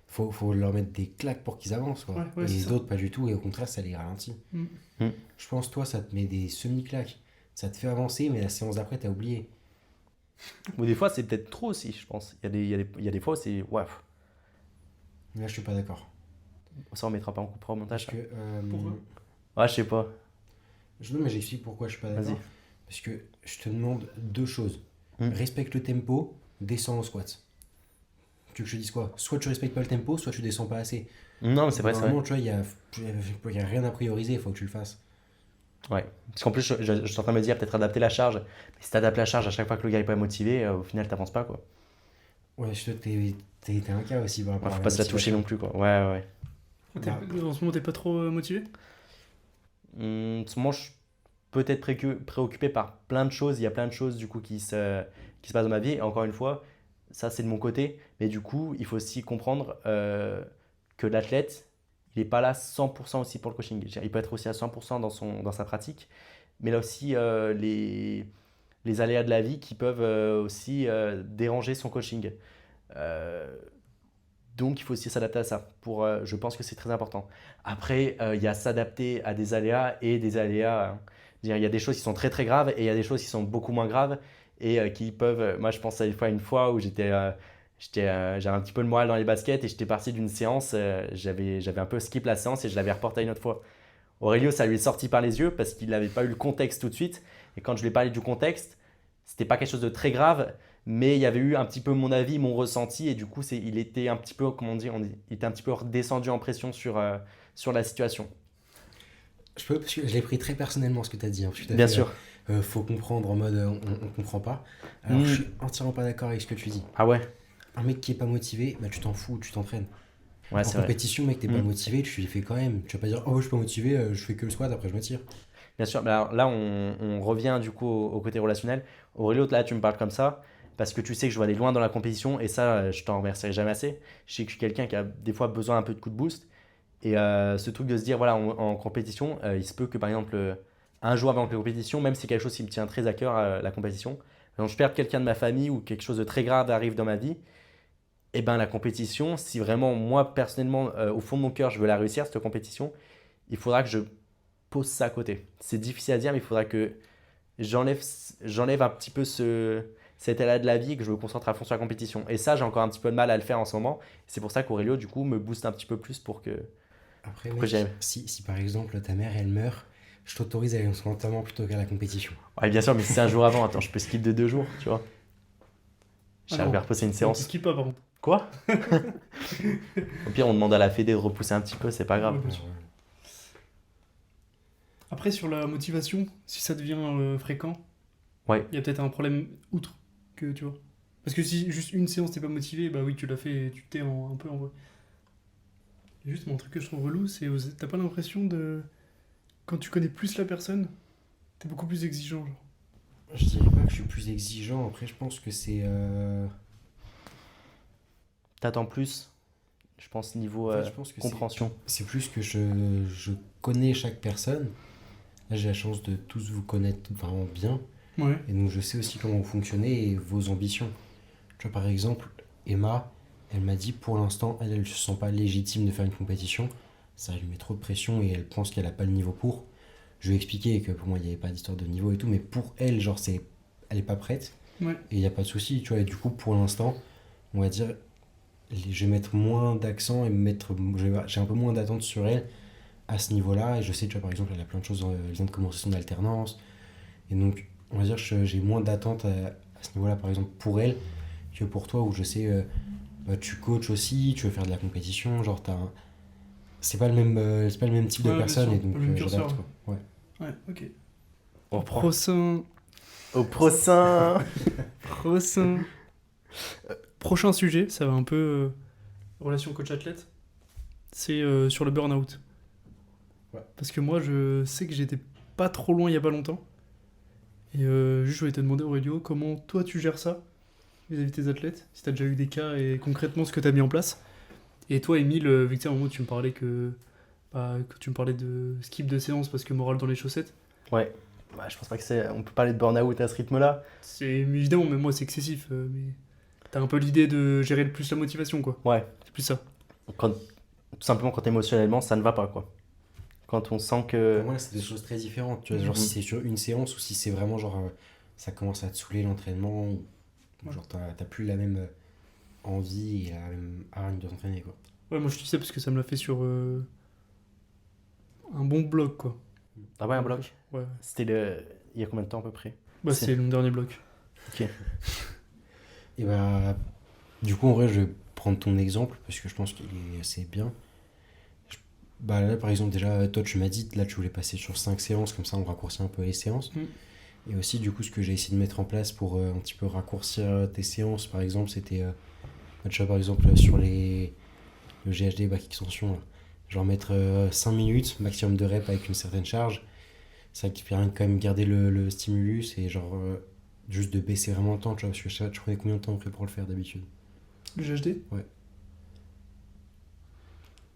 faut leur mettre des claques pour qu'ils avancent, quoi. Ouais, ouais, c'est Et ça. d'autres, pas du tout, et au contraire, ça les ralentit. Mm. hmm. Je pense, toi, ça te met des semi-claques. Ça te fait avancer, mais la séance d'après, t'as oublié. Ou des fois, c'est peut-être trop aussi, je pense. Il y a des fois où c'est. Ouais, Là, je suis pas d'accord. ça, on mettra pas en coupera au Parce montage, ça. que. Pourquoi Ouais, je sais pas. Non, mais j'explique pourquoi je suis pas Vas-y. d'accord. Parce que je te demande deux choses. Hmm. Respecte le tempo, descends au squat. Tu veux que je te dise quoi? Soit tu respectes pas le tempo, soit tu descends pas assez. Non, mais c'est vrai, c'est vrai. Normalement, tu vois, il y a rien à prioriser, il faut que tu le fasses. Ouais. Parce qu'en plus, je suis en train de me dire peut-être adapter la charge. Mais si t'adaptes la charge à chaque fois que le gars est pas motivé, au final, t'avances pas, quoi. Ouais, t'es un cas aussi par Ouais, rapport à faut la pas se la toucher motivation. non plus, quoi. Ouais, ouais. Bah, En ce moment, t'es pas trop motivé? En ce moment, je suis peut-être préoccupé par plein de choses. Il y a plein de choses, du coup, qui se passent dans ma vie. Et encore une fois, ça, c'est de mon côté. Mais du coup, il faut aussi comprendre que l'athlète, il n'est pas là 100% aussi pour le coaching. Il peut être aussi à 100% dans sa pratique. Mais là aussi, les aléas de la vie qui peuvent aussi déranger son coaching. Euh, donc, il faut aussi s'adapter à ça. Je pense que c'est très important. Après, il y a s'adapter à des aléas et des aléas. Il y a des choses qui sont très très graves et il y a des choses qui sont beaucoup moins graves et qui peuvent. Moi, je pense à une fois où j'avais un petit peu le moral dans les baskets et j'étais parti d'une séance. J'avais un peu skip la séance et je l'avais reporté une autre fois. Aurelio, ça lui est sorti par les yeux parce qu'il n'avait pas eu le contexte tout de suite. Et quand je lui ai parlé du contexte, c'était pas quelque chose de très grave, mais il y avait eu un petit peu mon avis, mon ressenti, et du coup, il était un petit peu, comment il était un petit peu redescendu en pression sur la situation. je peux, parce que je l'ai pris très personnellement ce que t'as dit, hein, parce que t'as Bien fait sûr. faut comprendre en mode on comprend pas. Alors, je suis entièrement pas d'accord avec ce que tu dis. Ah ouais, Un mec qui est pas motivé, bah tu t'en fous, tu t'entraînes. ouais, En c'est vrai. compétition, mec, t'es pas motivé, tu le fais quand même. Tu vas pas dire, oh, je suis pas motivé, je fais que le squat, après je me tire. Bien sûr, mais alors là, on revient du coup au côté relationnel. Aurelio, là, tu me parles comme ça parce que tu sais que je vais aller loin dans la compétition et ça, je t'en remercierai jamais assez. Je sais que je suis quelqu'un qui a des fois besoin un peu de coup de boost. Et ce truc de se dire, voilà, en compétition, il se peut que par exemple, un jour avant la compétition, même si c'est quelque chose qui me tient très à cœur, la compétition, quand je perds quelqu'un de ma famille ou quelque chose de très grave arrive dans ma vie, et ben la compétition, si vraiment moi personnellement, au fond de mon cœur, je veux la réussir, cette compétition, il faudra que je pose ça à côté. C'est difficile à dire, mais il faudra que j'enlève, j'enlève un petit peu cet état de la vie et que je me concentre à fond sur la compétition. Et ça, j'ai encore un petit peu de mal à le faire en ce moment. C'est pour ça qu'Aurelio, du coup, me booste un petit peu plus Après, pour que mec, j'aime. si par exemple ta mère elle meurt, je t'autorise à aller au entraînement plutôt qu'à la compétition. Ouais, bien sûr, mais si c'est un jour avant, attends, je peux skip de 2 jours, tu vois. Ah J'arrive non. à repousser une Non, tu séance. skippes pas, par contre. Quoi? Au pire, on demande à la Fédé de repousser un petit peu, c'est pas grave. Ouais, bien sûr. Après, sur la motivation, si ça devient fréquent, Ouais. il y a peut-être un problème outre que tu vois. Parce que si juste une séance t'es pas motivé, bah oui, tu l'as fait et tu t'es un peu en vrai. Et juste, mon truc que je trouve relou, c'est t'as pas l'impression quand tu connais plus la personne, t'es beaucoup plus exigeant, genre. Je dirais pas que je suis plus exigeant. Après, je pense que c'est. T'attends plus, je pense, niveau En fait, je pense que compréhension. c'est plus que je connais chaque personne. Là, j'ai la chance de tous vous connaître vraiment bien. Ouais. Et donc, je sais aussi comment vous fonctionnez et vos ambitions. Tu vois, par exemple, Emma, elle m'a dit pour l'instant, elle ne se sent pas légitime de faire une compétition. Ça lui met trop de pression et elle pense qu'elle n'a pas le niveau pour. Je lui ai expliqué que pour moi, il n'y avait pas d'histoire de niveau et tout, mais pour elle, genre, elle n'est pas prête. Ouais. Et il n'y a pas de souci, tu vois. Et du coup, pour l'instant, on va dire, je vais mettre moins d'accent et j'ai un peu moins d'attente sur elle à ce niveau-là. Et je sais, tu vois, par exemple, elle a plein de choses, elle vient de commencer son alternance. Et donc, on va dire que j'ai moins d'attente à ce niveau-là, par exemple, pour elle, que pour toi, où je sais, bah, tu coaches aussi, tu veux faire de la compétition, genre, c'est pas le même type de Ouais, bien personne, sûr, et donc pas le même j'adapte, curseur, quoi. Ouais. Ouais, ok. On reprend. Prochain. Prochain. Prochain sujet, ça va un peu relation coach-athlète. C'est sur le burn-out. Ouais. Parce que moi, je sais que j'étais pas trop loin il y a pas longtemps. Et juste, je voulais te demander, Aurélio, comment toi tu gères ça vis-à-vis de tes athlètes? Si t'as déjà eu des cas et concrètement ce que t'as mis en place. Et toi, Émile, vu que tu sais, à un moment, tu me parlais que tu me parlais de skip de séance parce que morale dans les chaussettes. Ouais. Bah, je pense pas que c'est. On peut parler de burn-out à ce rythme-là. C'est évidemment, mais moi, c'est excessif. Mais t'as un peu l'idée de gérer le plus la motivation, quoi. Ouais. C'est plus ça. Tout simplement, quand émotionnellement, ça ne va pas, quoi. Quand on sent que. Pour moi, là, c'est des choses très différentes, tu vois, genre, si c'est sur une séance ou si c'est vraiment, genre, ça commence à te saouler l'entraînement, ou Ouais. genre, t'as plus la même envie et la même hargne de t'entraîner, quoi. Ouais, moi, je dis ça parce que ça me l'a fait sur un bon bloc, quoi. Ah ouais, un bloc. Ouais. C'était le. Il y a combien de temps à peu près? Bah, c'est mon dernier bloc. Et bah, du coup, en vrai, je vais prendre ton exemple parce que je pense qu'il est assez bien. Bah là, par exemple, déjà, toi, tu m'as dit, là, tu voulais passer sur 5 séances, comme ça, on raccourcit un peu les séances. Et aussi, du coup, ce que j'ai essayé de mettre en place pour un petit peu raccourcir tes séances, par exemple, c'était, tu vois, par exemple, sur le GHD back extension, là, genre mettre 5 minutes, maximum de reps avec une certaine charge. Ça qui permet de quand même garder le stimulus et genre juste de baisser vraiment le temps, tu vois, parce que tu prenais combien de temps après pour le faire d'habitude? Le GHD Ouais.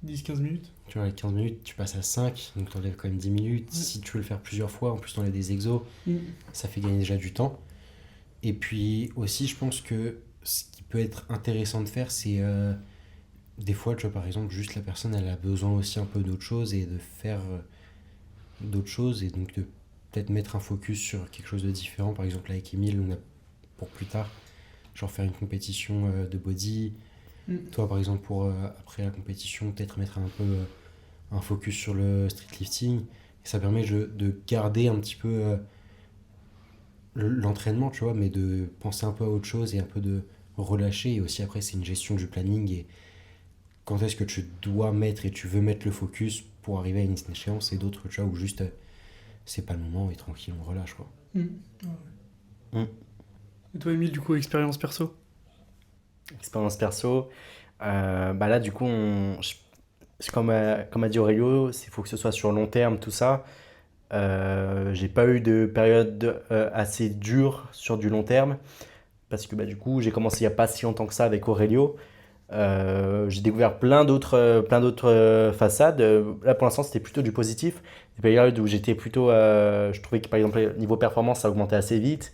10-15 minutes. Tu vois, avec 15 minutes, tu passes à 5, donc t'enlèves quand même 10 minutes. Ouais. Si tu veux le faire plusieurs fois, en plus t'enlèves des exos, ça fait gagner déjà du temps. Et puis aussi, je pense que ce qui peut être intéressant de faire, c'est des fois, tu vois, par exemple, juste la personne, elle a besoin aussi un peu d'autre chose et de faire d'autres choses et donc de peut-être mettre un focus sur quelque chose de différent. Par exemple, avec Emile, on a pour plus tard, genre faire une compétition de body. Toi, par exemple, pour après la compétition, peut-être mettre un peu un focus sur le street lifting. Et ça permet de garder un petit peu l'entraînement, tu vois, mais de penser un peu à autre chose et un peu de relâcher. Et aussi, après, c'est une gestion du planning et quand est-ce que tu dois mettre et tu veux mettre le focus pour arriver à une échéance et d'autres, tu vois, où juste c'est pas le moment et tranquille, on relâche, quoi. Et toi, Émile, du coup, expérience perso? Expérience perso. Bah là, du coup, comme a dit Aurélio, il faut que ce soit sur long terme, tout ça. J'ai pas eu de période assez dure sur du long terme parce que bah, du coup, j'ai commencé il n'y a pas si longtemps que ça avec Aurélio. J'ai découvert plein d'autres façades. Là, pour l'instant, c'était plutôt du positif. Des périodes où j'étais plutôt. Je trouvais que par exemple, niveau performance, ça augmentait assez vite.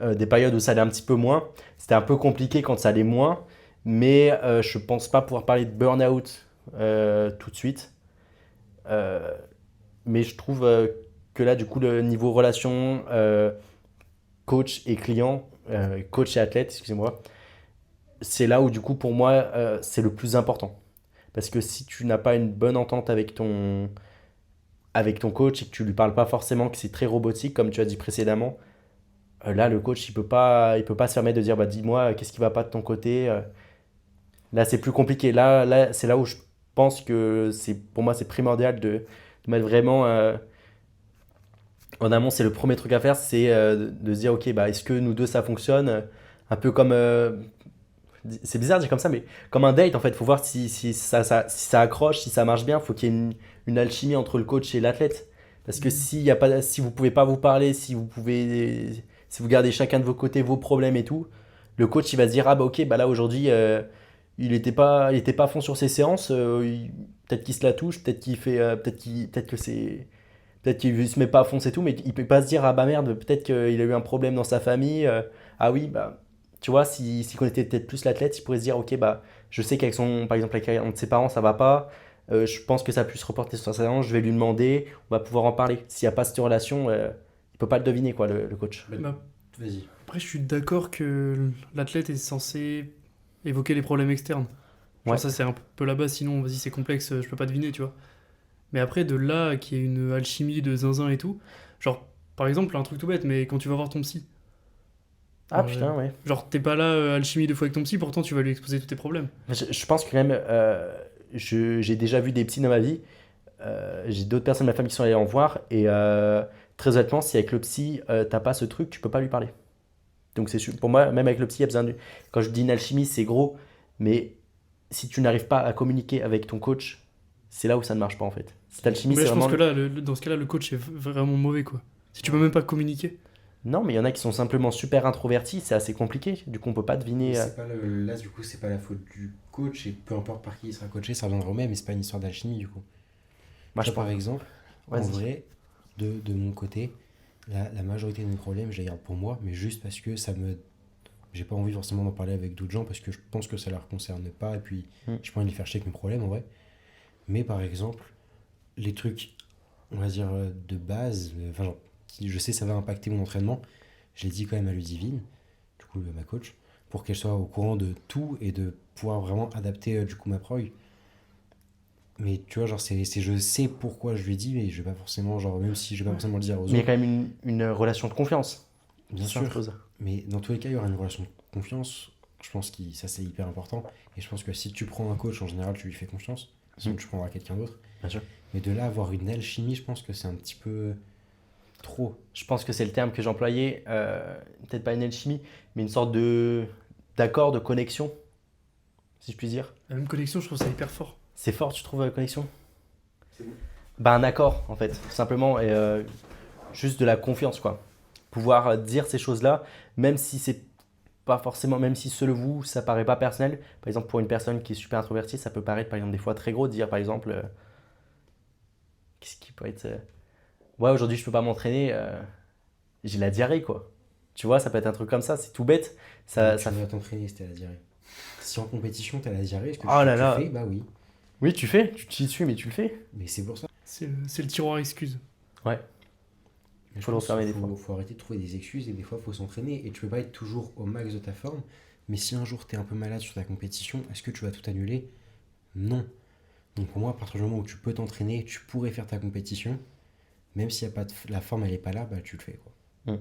Des périodes où ça allait un petit peu moins. C'était un peu compliqué quand ça allait moins. Mais je pense pas pouvoir parler de burn-out tout de suite. Mais je trouve que là, du coup, le niveau relation coach et client, coach et athlète, excusez-moi, c'est là où, du coup, pour moi, c'est le plus important. Parce que si tu n'as pas une bonne entente avec ton coach et que tu lui parles pas forcément, que c'est très robotique, comme tu as dit précédemment, là, le coach, il peut pas se permettre de dire, bah, dis-moi, qu'est-ce qui va pas de ton côté. Là, c'est plus compliqué. Là, c'est là où je pense que pour moi, c'est primordial de mettre vraiment en amont. C'est le premier truc à faire, c'est de se dire, ok, bah, est-ce que nous deux, ça fonctionne? Un peu comme, c'est bizarre de dire comme ça, mais comme un date, en fait. Il faut voir si ça accroche, si ça marche bien. Il faut qu'il y ait une alchimie entre le coach et l'athlète. Parce que si vous pouvez pas vous parler, si vous gardez chacun de vos côtés vos problèmes et tout, le coach il va se dire ah bah ok bah là aujourd'hui il était pas à fond sur ses séances, peut-être qu'il se la touche, peut-être qu'il fait, peut-être qu'il se met pas à fond c'est tout, mais il peut pas se dire ah bah merde peut-être qu'il a eu un problème dans sa famille, ah oui bah tu vois si connaissait peut-être plus l'athlète, il pourrait se dire ok bah je sais qu'avec son par exemple avec un de ses parents ça va pas. Je pense que ça puisse reporter sur sa séance, je vais lui demander, on va pouvoir en parler. S'il n'y a pas cette relation, il peut pas le deviner, quoi, le coach. Bah, Vas-y. après, je suis d'accord que l'athlète est censé évoquer les problèmes externes. Genre Ouais. ça, c'est un peu la base, sinon, vas-y, c'est complexe, je peux pas deviner, tu vois. Mais après, de là, qu'il y ait une alchimie de zinzin et tout, genre, par exemple, un truc tout bête, mais quand tu vas voir ton psy, Ah putain, ouais. genre, t'es pas là, alchimie de fou avec ton psy, pourtant, tu vas lui exposer tous tes problèmes. Je pense que quand même, j'ai déjà vu des psys dans ma vie. J'ai d'autres personnes de ma famille qui sont allées en voir. Et très honnêtement, si avec le psy, t'as pas ce truc, tu peux pas lui parler. Donc pour moi, même avec le psy, il y a besoin de... Quand je dis une alchimie, c'est gros. Mais si tu n'arrives pas à communiquer avec ton coach, c'est là où ça ne marche pas en fait. Cette alchimie, Mais c'est je pense vraiment... que là, dans ce cas-là, le coach est vraiment mauvais, quoi. Si tu peux même pas communiquer. Non, mais il y en a qui sont simplement super introvertis, c'est assez compliqué. Du coup, on peut pas deviner. Mais c'est pas là, du coup, c'est pas la faute du coach, et peu importe par qui il sera coaché, ça reviendra au même, mais c'est pas une histoire d'alchimie, du coup. Moi, Tu vois, par exemple, en Vas-y. vrai, de mon côté, la majorité de mes problèmes, je les garde pour moi, mais juste parce que ça me. J'ai pas envie forcément d'en parler avec d'autres gens, parce que je pense que ça leur concerne pas, et puis j'ai pas envie de les faire chier avec mes problèmes, en vrai. Mais par exemple, les trucs, on va dire, de base, enfin, genre, qui je sais ça va impacter mon entraînement, je l'ai dit quand même à Ludivine, du coup, ma coach, pour qu'elle soit au courant de tout et de pouvoir vraiment adapter, du coup, ma prog. Mais tu vois, genre, je sais pourquoi je lui ai dit, mais je vais pas forcément, genre, même si je vais pas forcément le dire aux Mais il y a autres, quand même une relation de confiance bien qui sûr. s'impose. Mais dans tous les cas, il y aura une relation de confiance. Je pense que ça, c'est hyper important. Et je pense que si tu prends un coach, en général, tu lui fais confiance. Sinon, tu prendras quelqu'un d'autre. Bien sûr. Mais de là, avoir une alchimie, je pense que c'est un petit peu trop. Je pense que c'est le terme que j'employais, peut-être pas une alchimie, mais une sorte d'accord, de connexion, si je puis dire. La même connexion, je trouve ça hyper fort. C'est fort, tu trouves, connexion? C'est bon. Bah, un accord, en fait, tout simplement, et juste de la confiance, quoi. Pouvoir dire ces choses-là, même si c'est pas forcément, même si selon vous, ça paraît pas personnel. Par exemple, pour une personne qui est super introvertie, ça peut paraître, par exemple, des fois très gros de dire, par exemple, qu'est-ce qui peut être. Ouais, aujourd'hui, je peux pas m'entraîner, j'ai la diarrhée, quoi. Tu vois, ça peut être un truc comme ça, c'est tout bête. Donc, Ça tu vas t'entraîner si t'as la diarrhée. Si en compétition t'as la diarrhée, est-ce que Oh là tu là. fais? Bah oui. Oui, tu fais, tu te chies dessus, mais tu le fais. Mais c'est pour ça. C'est le tiroir excuse. Ouais. Mais je Faut le pense refermer qu'il des fois. faut arrêter de trouver des excuses et des fois, faut s'entraîner. Et tu peux pas être toujours au max de ta forme. Mais si un jour t'es un peu malade sur ta compétition, est-ce que tu vas tout annuler? Non. Donc pour moi, à partir du moment où tu peux t'entraîner, tu pourrais faire ta compétition. Même s'il y a pas la forme, elle est pas là, bah tu le fais, quoi. Mm.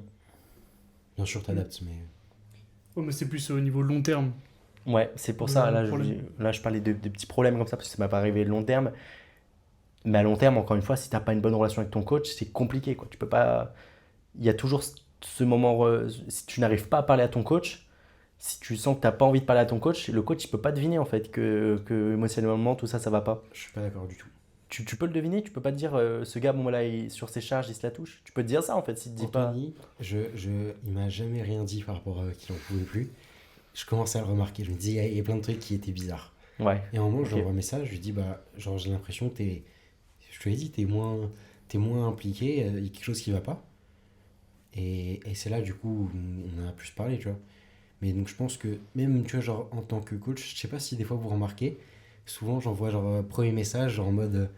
Bien sûr, t'adaptes, mais. Oh, mais c'est plus au niveau long terme. Ouais, c'est pour ça, là, Problème. je parlais de petits problèmes comme ça, parce que ça m'est pas arrivé long terme. Mais à long terme, encore une fois, si t'as pas une bonne relation avec ton coach, c'est compliqué, quoi. Tu peux pas. Il y a toujours ce moment, si tu n'arrives pas à parler à ton coach, si tu sens que t'as pas envie de parler à ton coach, le coach, il peut pas deviner, en fait, que émotionnellement, tout ça, ça va pas. Je suis pas d'accord du tout. Tu peux le deviner, tu peux pas te dire, ce gars, bon, là, sur ses charges, il se la touche. Tu peux te dire ça, en fait, s'il te dit pas. Anthony, il m'a jamais rien dit par rapport à qu'il en pouvait plus. Je commençais à le remarquer. Je me disais, il y a plein de trucs qui étaient bizarres. Ouais. Et à un moment, je lui Ok. envoie un message, je lui dis, bah, genre, j'ai l'impression que je te l'ai dit, t'es moins impliqué, il y a quelque chose qui va pas. Et c'est là, du coup, on en a plus parlé, tu vois. Mais donc, je pense que, même, tu vois, genre, en tant que coach, je sais pas si des fois vous remarquez, souvent, j'envoie, genre, premier message, genre, en mode,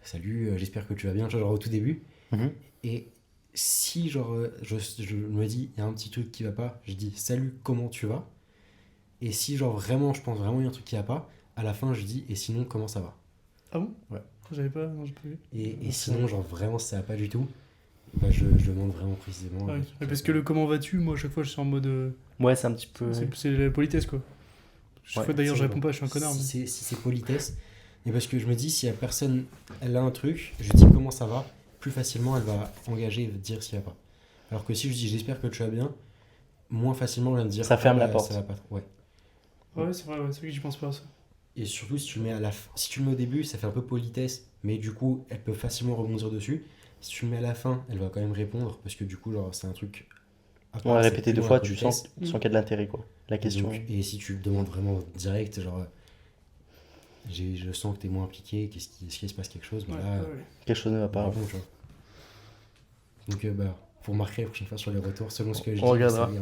salut, j'espère que tu vas bien, tu vois, genre, au tout début. Mhm. Et si, genre, je me dis, il y a un petit truc qui va pas, je dis, salut, comment tu vas? Et si, genre, vraiment, je pense vraiment il y a un truc qui va pas, à la fin, je dis, et sinon, comment ça va? Ah bon? Ouais. J'avais pas, non, j'ai pas vu. Et sinon, genre, vraiment, ça va pas du tout, bah, je demande vraiment précisément. Ah oui. Mais parce que le comment vas-tu, moi à chaque fois je suis en mode. Ouais, c'est un petit peu. C'est la politesse quoi. Chaque Ouais, fois d'ailleurs c'est je réponds bon. pas, je suis un connard. Si c'est politesse, et parce que je me dis, si la personne, elle a un truc, je dis comment ça va, plus facilement, elle va engager et dire s'il va pas. Alors que si je dis, j'espère que tu vas bien, moins facilement, elle va me dire, Ça ferme la bah, porte. ça va pas trop. Ouais. Ouais, c'est vrai, c'est vrai que j'y pense pas à ça. Et surtout, si tu le mets au début, ça fait un peu politesse, mais du coup, elle peut facilement rebondir dessus. si tu le mets à la fin, elle va quand même répondre parce que du coup, genre, c'est un truc. À On l'a c'est répété plus 2 dans la fois, tu sens, politesse. tu sens qu'il y a de l'intérêt, quoi. La Et, question. et si tu le demandes vraiment direct, genre, je sens que t'es moins impliqué, est-ce qu'il se passe quelque chose, mais Ouais, là, ouais. Quelque chose ne va pas. bravo, tu vois. Donc, bah, pour marquer la prochaine fois sur les retours, selon ce que je On dis, regardera. c'est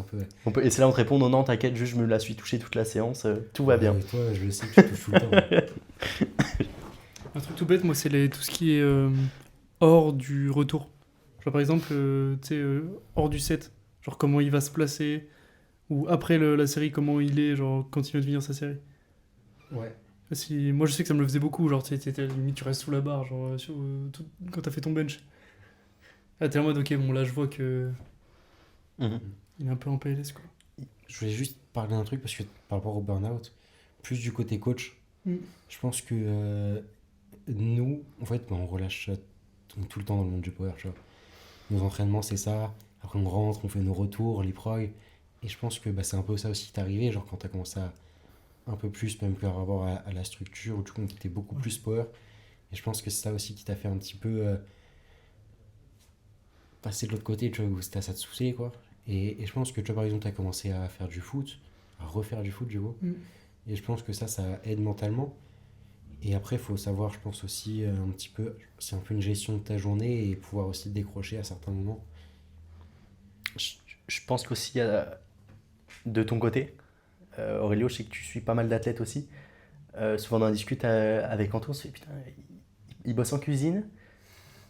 un peu. Et c'est là on te répond non, non, t'inquiète, juste je me la suis touché toute la séance, tout va bien. Et toi, je le sais que tu touches tout le temps. Un truc tout bête, moi, c'est tout ce qui est hors du retour. Genre, par exemple, tu sais, hors du set. Genre, comment il va se placer. Ou après la série, comment il est, genre, quand il vient de finir sa série. Ouais. Moi, je sais que ça me le faisait beaucoup. Genre, tu sais, limite, tu restes sous la barre, genre, quand t'as fait ton bench. Ah, t'es en mode, ok, bon, là, je vois que Mhm. il est un peu en PLS, quoi. Je voulais juste parler d'un truc parce que par rapport au burn-out, plus du côté coach, Mm. je pense que nous, en fait, bah, on relâche ça tout le temps dans le monde du power, tu vois. Nos entraînements, c'est ça. Après, on rentre, on fait nos retours, les progs. Et je pense que bah, c'est un peu ça aussi qui t'est arrivé, genre quand t'as commencé à un peu plus, même plus par rapport à la structure, où du coup, on était beaucoup plus power. Et je pense que c'est ça aussi qui t'a fait un petit peu passer de l'autre côté, tu vois, où c'était ça te saouler, quoi. Et je pense que, tu vois, par exemple, t'as commencé à faire du foot, à refaire du foot, du coup. Mm. Et je pense que ça aide mentalement. Et après, il faut savoir, je pense aussi, un petit peu, c'est un peu une gestion de ta journée et pouvoir aussi décrocher à certains moments. Je, je pense qu'aussi, de ton côté, Aurélio, je sais que tu suis pas mal d'athlètes aussi. Souvent, on en discute avec Antoine, on se fait putain, il bosse en cuisine.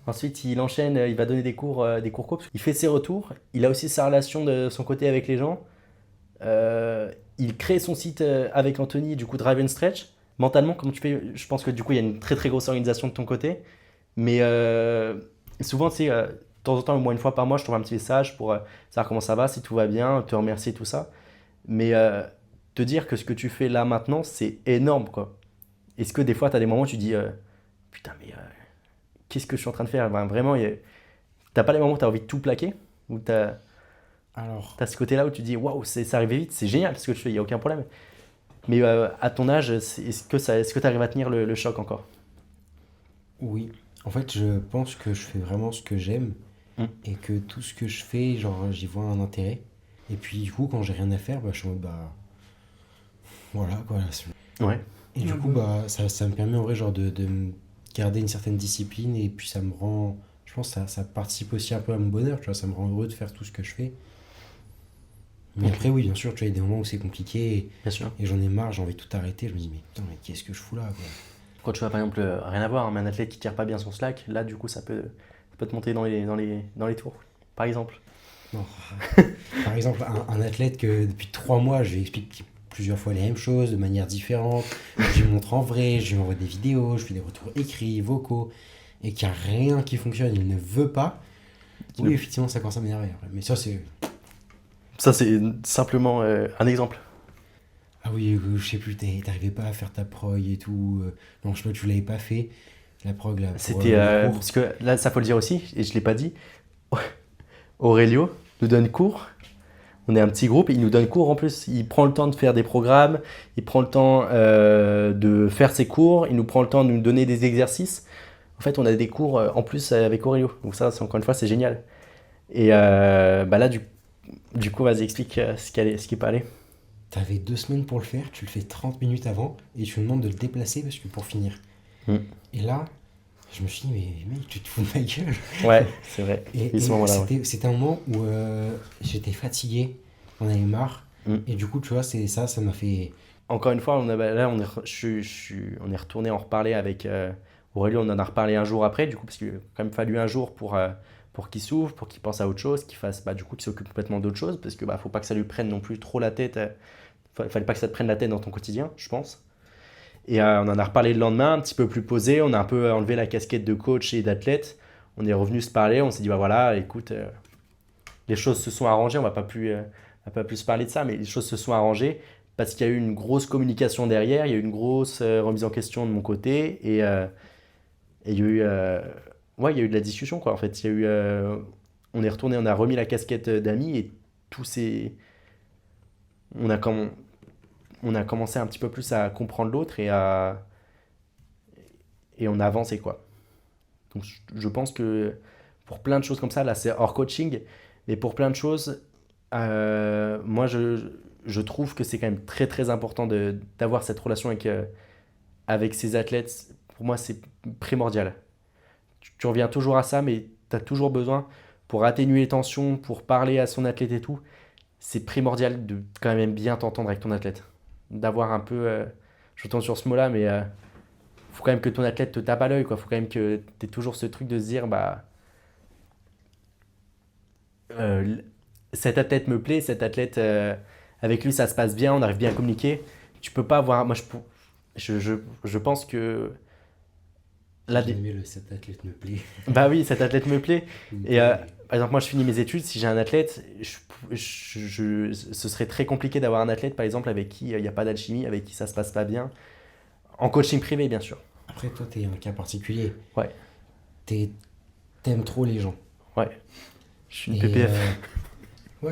Ensuite, il enchaîne, il va donner des cours co. Il fait ses retours. Il a aussi sa relation de son côté avec les gens. Il crée son site avec Anthony, du coup, Drive and Stretch. Mentalement, comment tu fais? Je pense que du coup, il y a une très très grosse organisation de ton côté. Mais souvent, tu sais, de temps en temps, au moins une fois par mois, je trouve un petit message pour savoir comment ça va, si tout va bien, te remercier, tout ça. Mais te dire que ce que tu fais là maintenant, c'est énorme, quoi. Est-ce que des fois, tu as des moments où tu dis putain, mais qu'est-ce que je suis en train de faire? Ben, vraiment, t'as pas les moments où tu as envie de tout plaquer? Ou t'as Alors, as ce côté-là où tu dis waouh, c'est arrivé vite, c'est génial ce que je fais, il n'y a aucun problème. Mais à ton âge, est-ce que tu arrives à tenir le choc encore? oui. En fait, je pense que je fais vraiment ce que j'aime Mm. et que tout ce que je fais, genre, j'y vois un intérêt. Et puis, du coup, quand j'ai rien à faire, bah, je suis en mode, bah, voilà, quoi. Ouais. Et du Ouais, coup, bah, ça me permet en vrai, genre, de me garder une certaine discipline et puis ça me rend. Je pense que ça participe aussi un peu à mon bonheur, tu vois, ça me rend heureux de faire tout ce que je fais. Mais Ok. après, oui, bien sûr, tu vois, il y a des moments où c'est compliqué Bien sûr. et j'en ai marre, j'ai envie de tout arrêter. Je me dis, mais putain, mais qu'est-ce que je fous là, quoi. Quand tu vois par exemple, rien à voir, hein, mais un athlète qui tire pas bien son slack, là du coup ça peut te monter dans les tours, par exemple. Non. Par exemple, un athlète que depuis 3 mois, je lui explique plusieurs fois les mêmes choses de manière différente. Je lui montre en vrai, je lui envoie des vidéos, je fais des retours écrits, vocaux, et qu'il n'y a rien qui fonctionne, il ne veut pas. Qui Oui, ne- effectivement, ça commence à m'énerver après. Mais ça, c'est. Ça c'est simplement un exemple. Ah oui, je sais plus, t'arrivais pas à faire ta prog et tout. Non, je sais pas, tu l'avais pas fait. La prog, là, pour C'était les cours. parce que là ça faut le dire aussi, et je l'ai pas dit, Aurélio nous donne cours. On est un petit groupe, il nous donne cours en plus. Il prend le temps de faire des programmes, il prend le temps de faire ses cours, il nous prend le temps de nous donner des exercices. En fait, on a des cours en plus avec Aurélio. Donc ça, encore une fois, c'est génial. Et bah là, du coup, vas-y, explique ce qui est pas allé. T'avais 2 semaines pour le faire, tu le fais 30 minutes avant et tu me demandes de le déplacer parce que pour finir. Mm. Et là, je me suis dit, mais mec, tu te fous de ma gueule. Ouais, c'est vrai. Et, Et ce moment-là, ouais. c'était un moment où j'étais fatigué, on avait marre. Mm. Et du coup, tu vois, c'est ça m'a fait. Encore une fois, là, on est retourné en reparler avec Aurélio. On en a reparlé un jour après, du coup, parce qu'il a quand même fallu un jour pour qu'il s'ouvre, pour qu'il pense à autre chose, qu'il fasse, bah, du coup, qu'il s'occupe complètement d'autre chose, parce que bah, faut pas que ça lui prenne non plus trop la tête. Fallait pas que ça te prenne la tête dans ton quotidien, je pense. Et on en a reparlé le lendemain, un petit peu plus posé. On a un peu enlevé la casquette de coach et d'athlète. On est revenu se parler. On s'est dit, bah voilà, écoute, les choses se sont arrangées. On va pas plus se parler de ça, mais les choses se sont arrangées parce qu'il y a eu une grosse communication derrière. Il y a eu une grosse remise en question de mon côté. Et il y a eu, ouais, il y a eu de la discussion, quoi. En fait, il y a eu, on est retourné, on a remis la casquette d'amis et tout s'est. On a, comm- on a commencé un petit peu plus à comprendre l'autre et on a avancé, quoi. Donc je pense que pour plein de choses comme ça. Là, c'est hors coaching, mais pour plein de choses, moi, je trouve que c'est quand même très, très important d'avoir cette relation avec ces athlètes. Pour moi, c'est primordial. Tu reviens toujours à ça, mais tu as toujours besoin, pour atténuer les tensions, pour parler à son athlète et tout, c'est primordial de quand même bien t'entendre avec ton athlète. D'avoir un peu, je tombe sur ce mot-là, mais faut quand même que ton athlète te tape à l'œil, quoi. Faut quand même que tu aies toujours ce truc de se dire, bah, euh, cet athlète me plaît, cet athlète, avec lui ça se passe bien, on arrive bien à communiquer. Tu peux pas avoir, moi je pense que J'ai là, bien aimé le cet athlète me plaît. bah oui, cet athlète me plaît. Il me Et plaît. par exemple, moi je finis mes études, si j'ai un athlète, ce serait très compliqué d'avoir un athlète par exemple avec qui il n'y a pas d'alchimie, avec qui ça se passe pas bien. En coaching privé, bien sûr. Après, toi, t'es un cas particulier. Ouais, T'aimes trop les gens. ouais. Je suis une Et PPF.